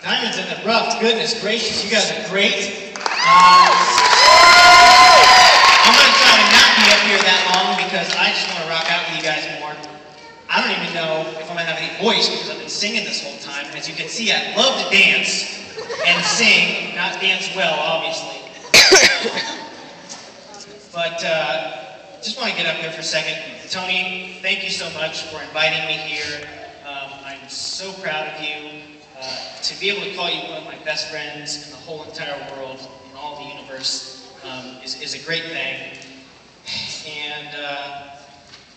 Diamonds in the rough, goodness gracious, you guys are great. I'm going to try to not be up here that long because I just want to rock out with you guys more. I don't even know if I'm going to have any voice because I've been singing this whole time. As you can see, I love to dance and sing, not dance well, obviously. But just want to get up there for a second. Tony, thank you so much for inviting me here. I'm so proud of you. To be able to call you one of my best friends in the whole entire world, in all the universe, is a great thing. And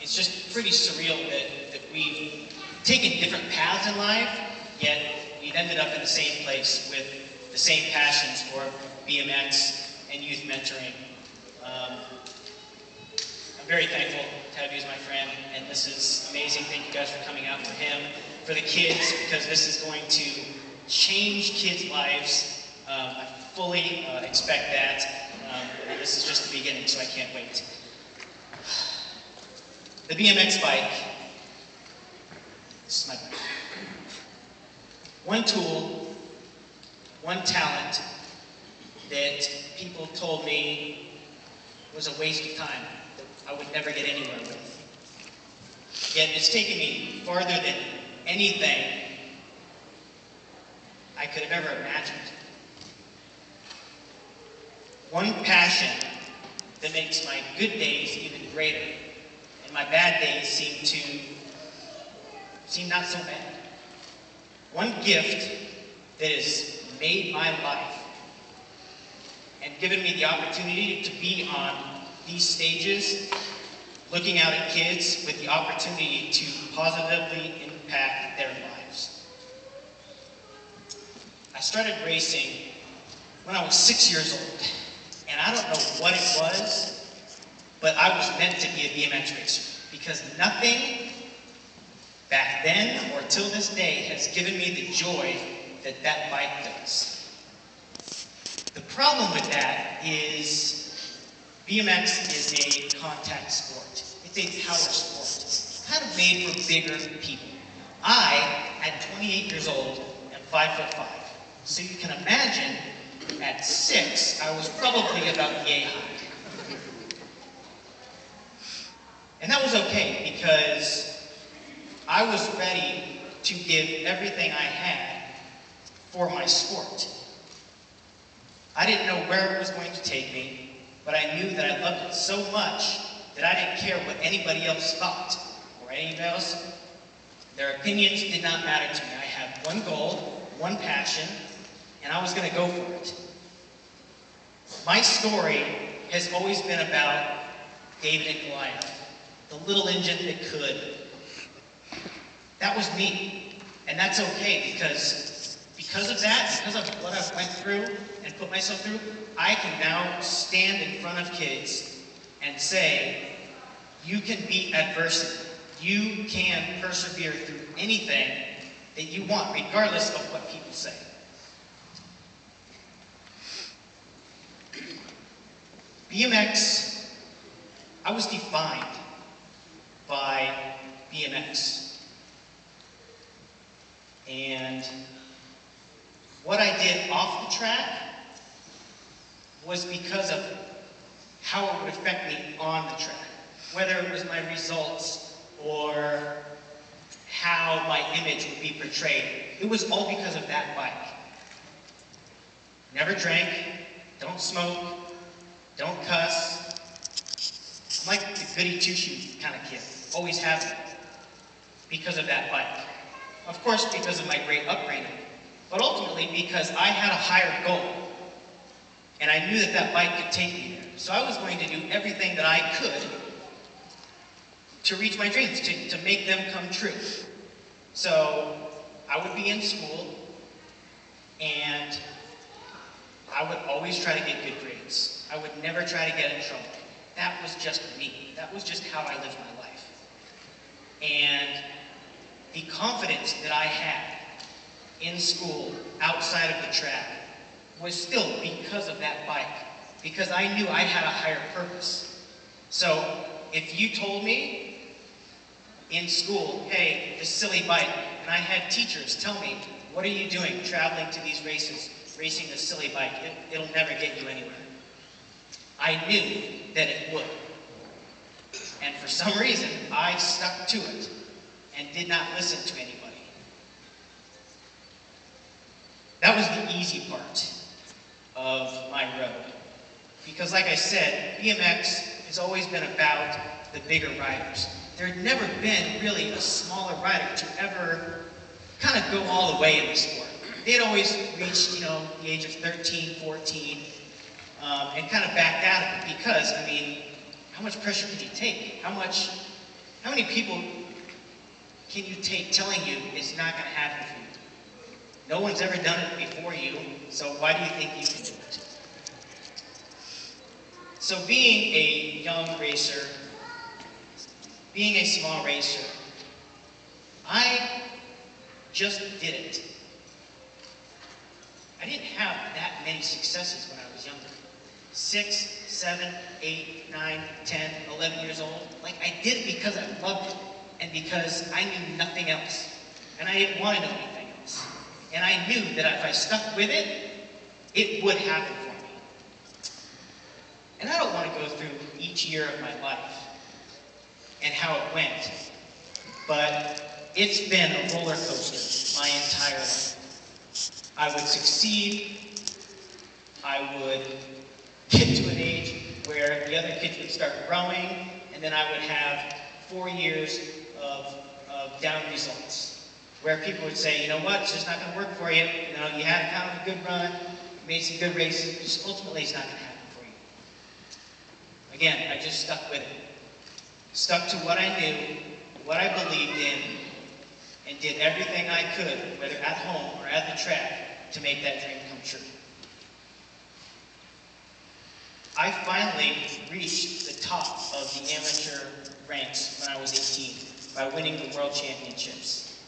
it's just pretty surreal that we've taken different paths in life, yet we've ended up in the same place with the same passions for BMX and youth mentoring. I'm very thankful to have you as my friend, and this is amazing. Thank you guys for coming out for him, for the kids, because this is going to change kids' lives. I fully expect that. And this is just the beginning, so I can't wait. The BMX bike. This is my bike. One tool, one talent that people told me was a waste of time, that I would never get anywhere with. Yet it's taken me farther than anything I could have ever imagined. One passion that makes my good days even greater, and my bad days seem not so bad. One gift that has made my life and given me the opportunity to be on these stages, looking out at kids with the opportunity to positively impact their lives. I started racing when I was 6 years old, and I don't know what it was, but I was meant to be a BMX racer, because nothing back then or till this day has given me the joy that that bike does. The problem with that is BMX is a contact sport. It's a power sport. It's kind of made for bigger people. I, at 28 years old, am 5'5". So you can imagine, at 6, I was probably about yay high. And that was okay, because I was ready to give everything I had for my sport. I didn't know where it was going to take me, but I knew that I loved it so much that I didn't care what anybody else thought, or anybody else. Their opinions did not matter to me. I had one goal, one passion, and I was going to go for it. My story has always been about David and Goliath, the little engine that could. That was me, and that's okay, because of that, because of what I've went through and put myself through, I can now stand in front of kids and say, you can beat adversity. You can persevere through anything that you want, regardless of what people say. BMX, I was defined by BMX. And what I did off the track was because of how it would affect me on the track. Whether it was my results or how my image would be portrayed. It was all because of that bike. Never drank, don't smoke, don't cuss. I'm like the goody two-shoes kind of kid. Always have been. Because of that bike. Of course, because of my great upbringing. But ultimately, because I had a higher goal. And I knew that that bike could take me there. So I was going to do everything that I could to reach my dreams, to make them come true. So I would be in school, and I would always try to get good grades. I would never try to get in trouble. That was just me. That was just how I lived my life. And the confidence that I had in school, outside of the track, was still because of that bike. Because I knew I had a higher purpose. So if you told me, in school, hey, this silly bike. And I had teachers tell me, what are you doing traveling to these races, racing this silly bike? It'll never get you anywhere. I knew that it would. And for some reason, I stuck to it and did not listen to anybody. That was the easy part of my road. Because like I said, BMX has always been about the bigger riders. There had never been really a smaller rider to ever kind of go all the way in the sport. They had always reached, the age of 13, 14, and kind of backed out of it because, how much pressure can you take? How many people can you take telling you it's not going to happen for you? No one's ever done it before you, so why do you think you can do it? So being a young racer, being a small racer, I just did it. I didn't have that many successes when I was younger. 6, 7, 8, 9, 10, 11 years old. I did it because I loved it and because I knew nothing else. And I didn't want to know anything else. And I knew that if I stuck with it, it would happen for me. And I don't want to go through each year of my life and how it went, but it's been a roller coaster my entire life. I would succeed, I would get to an age where the other kids would start growing, and then I would have 4 years of down results, where people would say, you know what, it's just not going to work for you. You had kind of a good run, you made some good races, but just ultimately it's not going to happen for you. Again, I just stuck with it. Stuck to what I knew, what I believed in, and did everything I could, whether at home or at the track, to make that dream come true. I finally reached the top of the amateur ranks when I was 18 by winning the World Championships.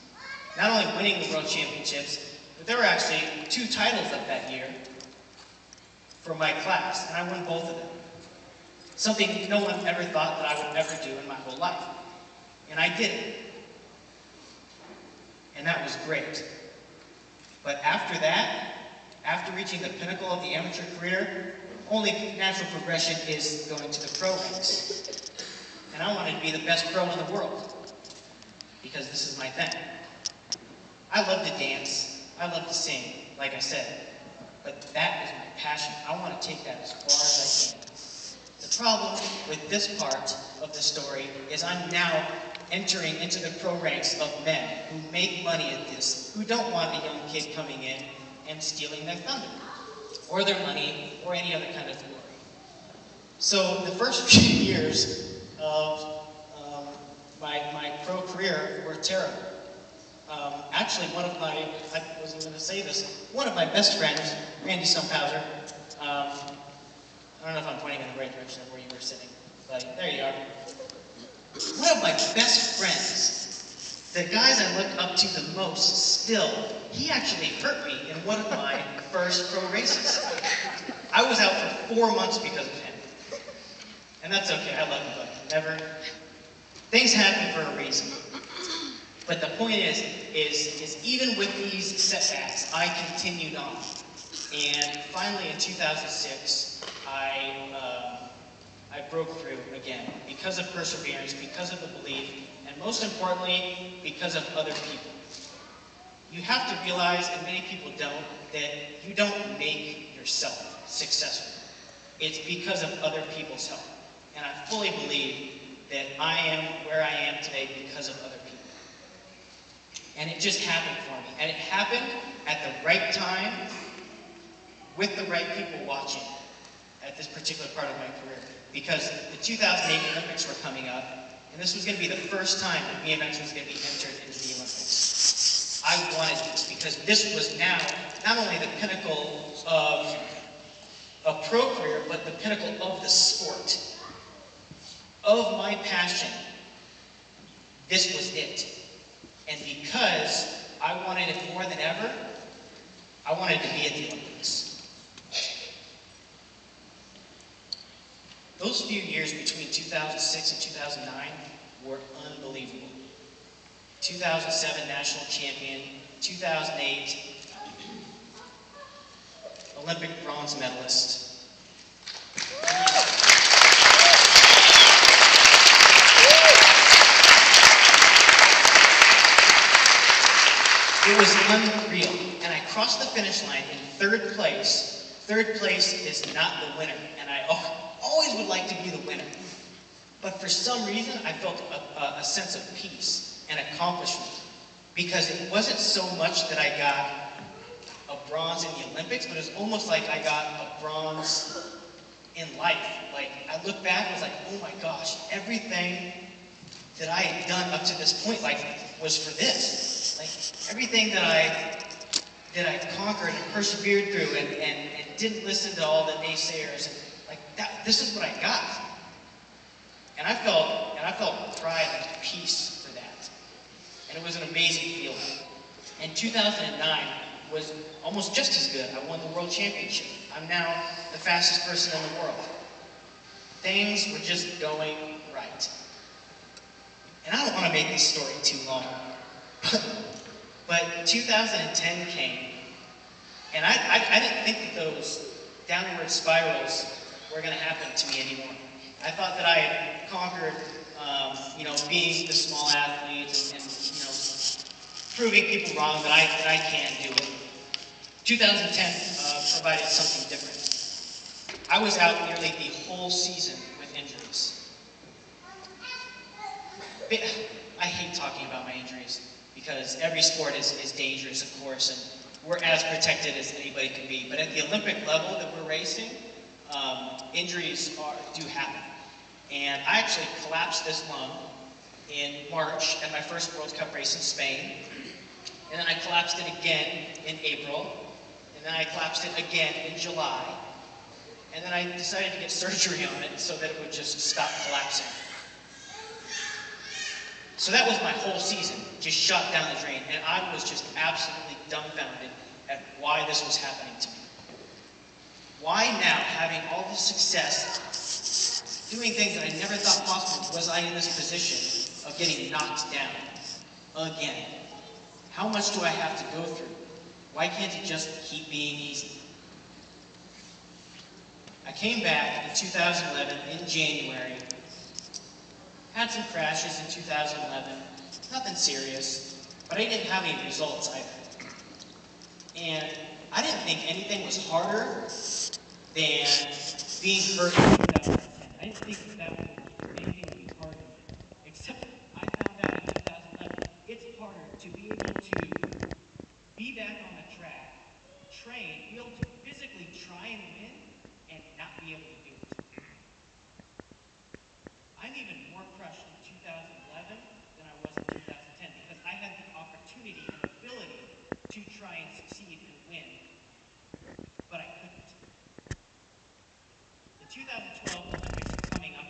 Not only winning the World Championships, but there were actually 2 titles up that year for my class, and I won both of them. Something no one ever thought that I would ever do in my whole life. And I did it. And that was great. But after that, after reaching the pinnacle of the amateur career, only natural progression is going to the pro ranks. And I wanted to be the best pro in the world, because this is my thing. I love to dance, I love to sing, like I said, but that is my passion. I want to take that as far as I can. The problem with this part of the story is I'm now entering into the pro ranks of men who make money at this, who don't want a young kid coming in and stealing their thunder, or their money, or any other kind of glory. So the first few years of my pro career were terrible. Actually, I wasn't going to say this, one of my best friends, Randy Stumphauser, I don't know if I'm pointing in the right direction of where you were sitting, but there you are. One of my best friends, the guys I looked up to the most still, he actually hurt me in one of my first pro races. I was out for 4 months because of him. And that's okay, I love you, buddy. Things happen for a reason. But the point is even with these setbacks, I continued on. And finally in 2006, I broke through again because of perseverance, because of the belief, and most importantly, because of other people. You have to realize, and many people don't, that you don't make yourself successful. It's because of other people's help. And I fully believe that I am where I am today because of other people. And it just happened for me. And it happened at the right time, with the right people watching at this particular part of my career. Because the 2008 Olympics were coming up, and this was going to be the first time that BMX was going to be entered into the Olympics. I wanted this because this was now not only the pinnacle of a pro career, but the pinnacle of the sport. Of my passion, this was it. And because I wanted it more than ever, I wanted to be at the Olympics. Those few years between 2006 and 2009 were unbelievable. 2007 national champion, 2008 Olympic bronze medalist. It was unreal, and I crossed the finish line in third place. Third place is not the winner, and I always would like to be the winner. But for some reason, I felt a sense of peace and accomplishment, because it wasn't so much that I got a bronze in the Olympics, but it was almost like I got a bronze in life. Like, I look back and was like, oh my gosh, everything that I had done up to this point, like, was for this. Like, everything that I conquered and persevered through and didn't listen to all the naysayers, and like that, this is what I got. And I felt pride and peace for that. And it was an amazing feeling. And 2009 was almost just as good. I won the world championship. I'm now the fastest person in the world. Things were just going right. And I don't want to make this story too long, but 2010 came, and I didn't think that those downward spirals were going to happen to me anymore. I thought that I had conquered, being the small athlete and proving people wrong that I can do it. 2010 provided something different. I was out nearly the whole season with injuries. I hate talking about my injuries because every sport is dangerous, of course, and we're as protected as anybody can be. But at the Olympic level that we're racing, injuries do happen. And I actually collapsed this lung in March at my first World Cup race in Spain. And then I collapsed it again in April. And then I collapsed it again in July. And then I decided to get surgery on it so that it would just stop collapsing. So that was my whole season, just shot down the drain. And I was just absolutely dumbfounded at why this was happening to me. Why now, having all this success, doing things that I never thought possible, was I in this position of getting knocked down again? How much do I have to go through? Why can't it just keep being easy? I came back in 2011 in January, had some crashes in 2011, nothing serious, but I didn't have any results either. And I didn't think anything was harder than being hurt in 2010. I didn't think that anything would be harder. Except I found out in 2011, it's harder to be able to be back on the track, train, be able to physically try and win, and not be able to do it. I'm even more crushed in 2011 than I was in 2010 because I had the opportunity and ability to try and succeed and win, but I couldn't. The 2012 Olympics are coming up,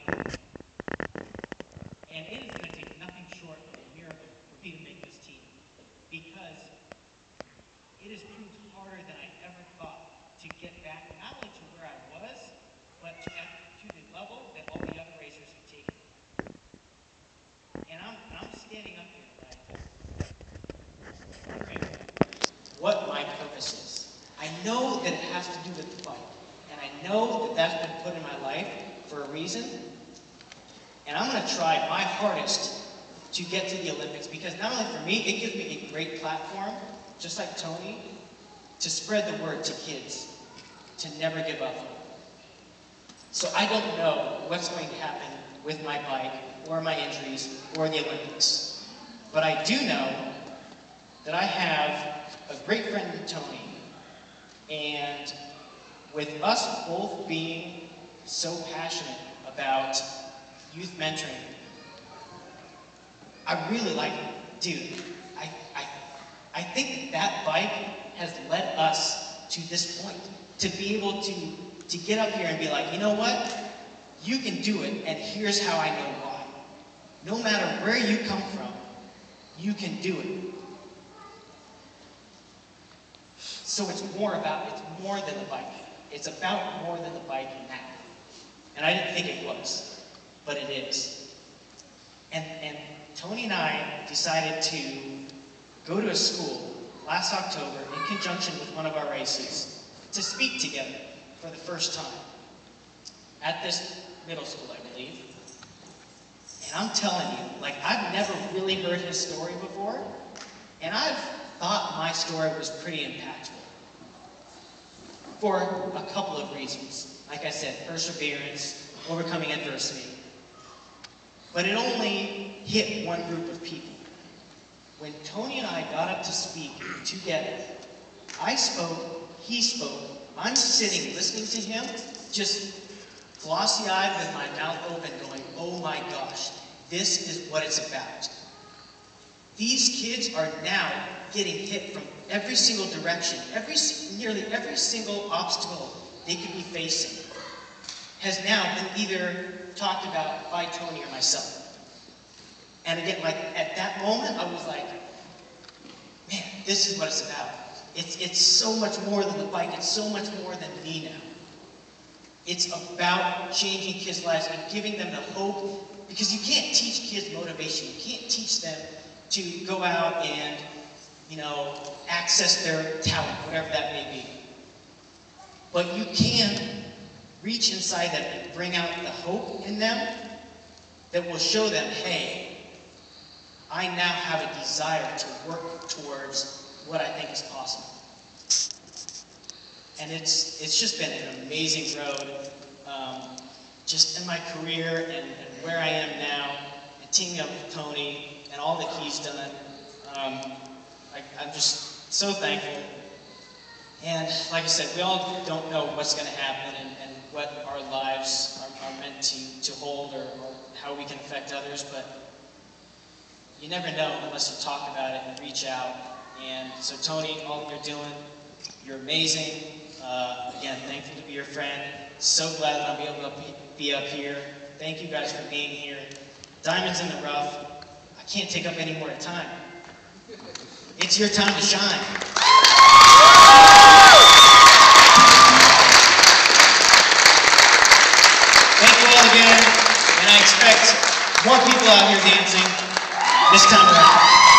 and it is going to take nothing short of a miracle for me to make this team because it has proved harder than I ever thought to get back not only to where I was, but to the level that all the other racers have taken. And I'm standing up here wondering what my purpose is. I know that it has to do with the bike, and I know that that's been put in my life for a reason, and I'm going to try my hardest to get to the Olympics, because not only for me, it gives me a great platform, just like Tony, to spread the word to kids, to never give up. So I don't know what's going to happen with my bike, or my injuries, or the Olympics. But I do know that I have a great friend in Tony, and with us both being so passionate about youth mentoring, I really like it. Dude, I think that bike has led us to this point, to be able to get up here and be like, you know what? You can do it, and here's how I know why. No matter where you come from, you can do it. So it's more than the bike. It's about more than the bike now. And I didn't think it was, but it is. And Tony and I decided to go to a school last October in conjunction with one of our races to speak together for the first time at this middle school, I believe. And I'm telling you, like, I've never really heard his story before, and I've thought my story was pretty impactful for a couple of reasons. Like I said, perseverance, overcoming adversity. But it only hit one group of people. When Tony and I got up to speak together, I spoke, he spoke, I'm sitting listening to him, just glossy-eyed with my mouth open going, oh my gosh, this is what it's about. These kids are now getting hit from every single direction. Nearly every single obstacle they could be facing has now been either talked about by Tony or myself. And again, like at that moment, I was like, man, this is what it's about. It's so much more than the bike. It's so much more than me now. It's about changing kids' lives and giving them the hope, because you can't teach kids motivation. You can't teach them to go out and, access their talent, whatever that may be. But you can reach inside them and bring out the hope in them that will show them, hey, I now have a desire to work towards what I think is possible. And it's just been an amazing road, just in my career and where I am now, and teaming up with Tony and all that he's done. I'm just so thankful. And like I said, we all don't know what's going to happen and what our lives are meant to hold or how we can affect others, but you never know unless you talk about it and reach out. And so Tony, all that you're doing, you're amazing. Again, thankful to be your friend. So glad that I'll be able to be up here. Thank you guys for being here. Diamonds in the rough. I can't take up any more time. It's your time to shine. Thank you all again, and I expect more people out here dancing this time around.